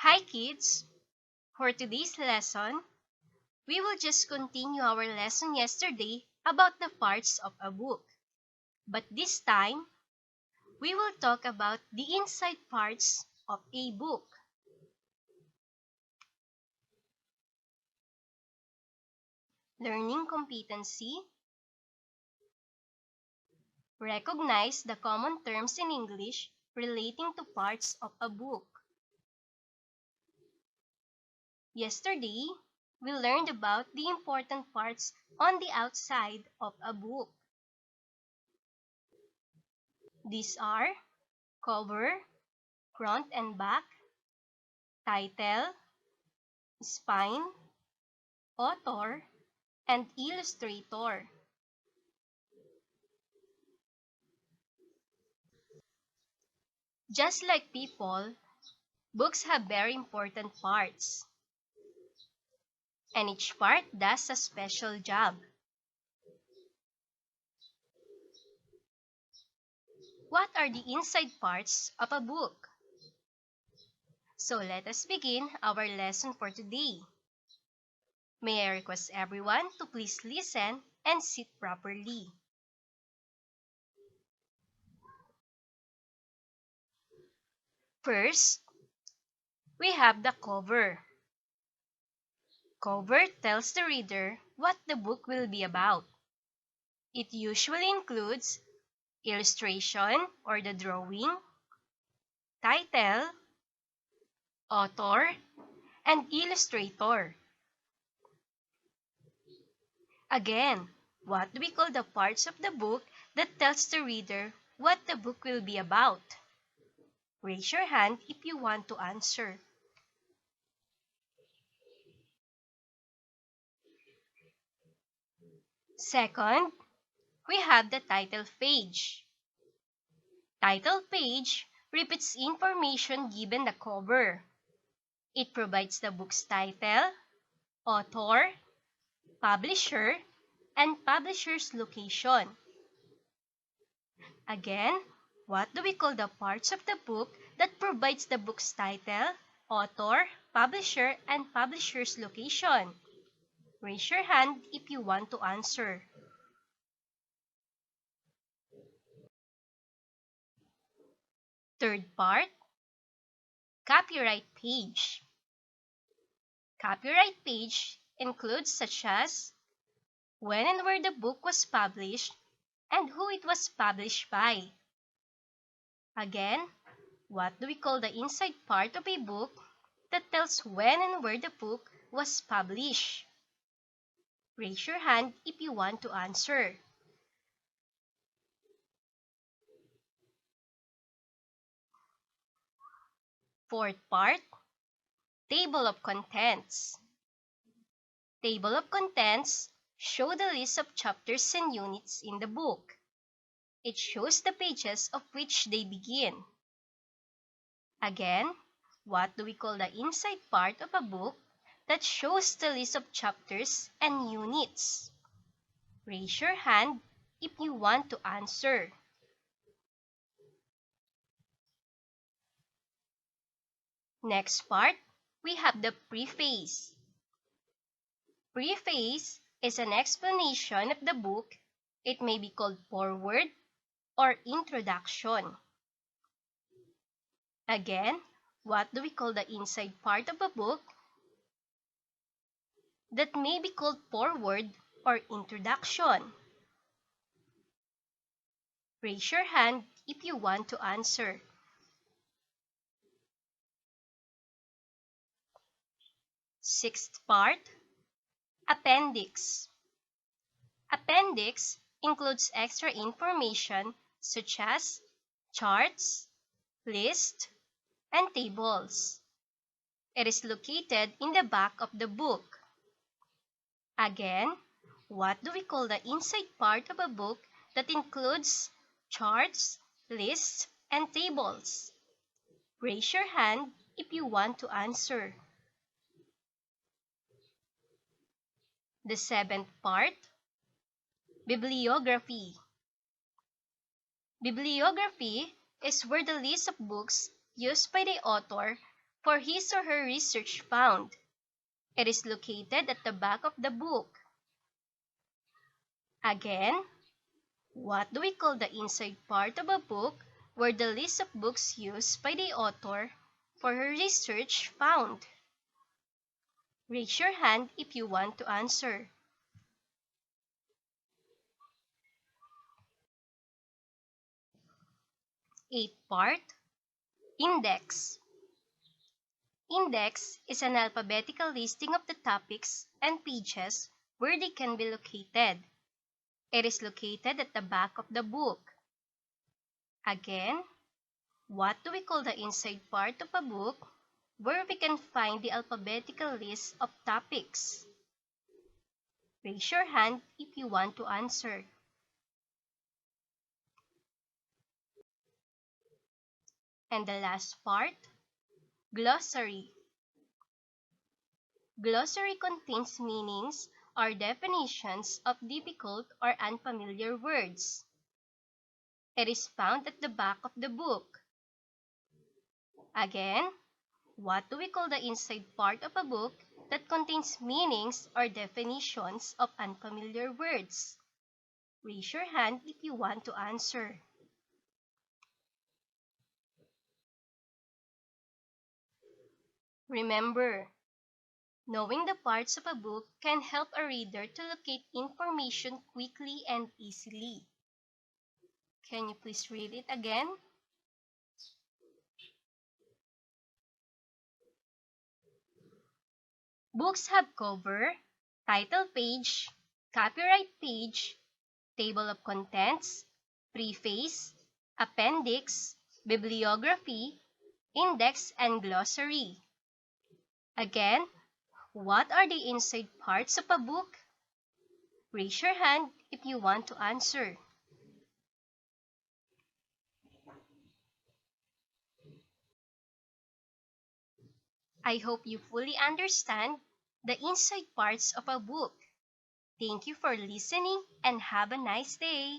Hi kids! For today's lesson, we will just continue our lesson yesterday about the parts of a book. But this time, we will talk about the inside parts of a book. Learning competency. Recognize the common terms in English relating to parts of a book. Yesterday, we learned about the important parts on the outside of a book. These are cover, front and back, title, spine, author, and illustrator. Just like people, books have very important parts, and each part does a special job. What are the inside parts of a book? So let us begin our lesson for today. May I request everyone to please listen and sit properly. First, we have the cover. Cover tells the reader what the book will be about. It usually includes illustration or the drawing, title, author, and illustrator. Again, what do we call the parts of the book that tells the reader what the book will be about? Raise your hand if you want to answer. Second, we have the title page. Title page repeats information given the cover. It provides the book's title, author, publisher, and publisher's location. Again, what do we call the parts of the book that provides the book's title, author, publisher, and publisher's location? Raise your hand if you want to answer. Third part, copyright page. Copyright page includes such as when and where the book was published and who it was published by. Again, what do we call the inside part of a book that tells when and where the book was published? Raise your hand if you want to answer. Fourth part, table of contents. Table of contents show the list of chapters and units in the book. It shows the pages of which they begin. Again, what do we call the inside part of a book that shows the list of chapters and units? Raise your hand if you want to answer. Next part, we have the preface. Preface is an explanation of the book. It may be called foreword or introduction. Again, what do we call the inside part of a book that may be called foreword or introduction? Raise your hand if you want to answer. Sixth part, Appendix. Appendix includes extra information such as charts, lists, and tables. It is located in the back of the book. Again, what do we call the inside part of a book that includes charts, lists, and tables? Raise your hand if you want to answer. The seventh part, bibliography. Bibliography is where the list of books used by the author for his or her research found. It is located at the back of the book. Again, what do we call the inside part of a book where the list of books used by the author for her research found? Raise your hand if you want to answer. Eighth part, Index. Index is an alphabetical listing of the topics and pages where they can be located. It is located at the back of the book. Again, what do we call the inside part of a book where we can find the alphabetical list of topics? Raise your hand if you want to answer. And the last part, Glossary. Glossary contains meanings or definitions of difficult or unfamiliar words. It is found at the back of the book. Again, what do we call the inside part of a book that contains meanings or definitions of unfamiliar words? Raise your hand if you want to answer. Remember, knowing the parts of a book can help a reader to locate information quickly and easily. Can you please read it again? Books have cover, title page, copyright page, table of contents, preface, appendix, bibliography, index, and glossary. Again, what are the inside parts of a book? Raise your hand if you want to answer. I hope you fully understand the inside parts of a book. Thank you for listening and have a nice day.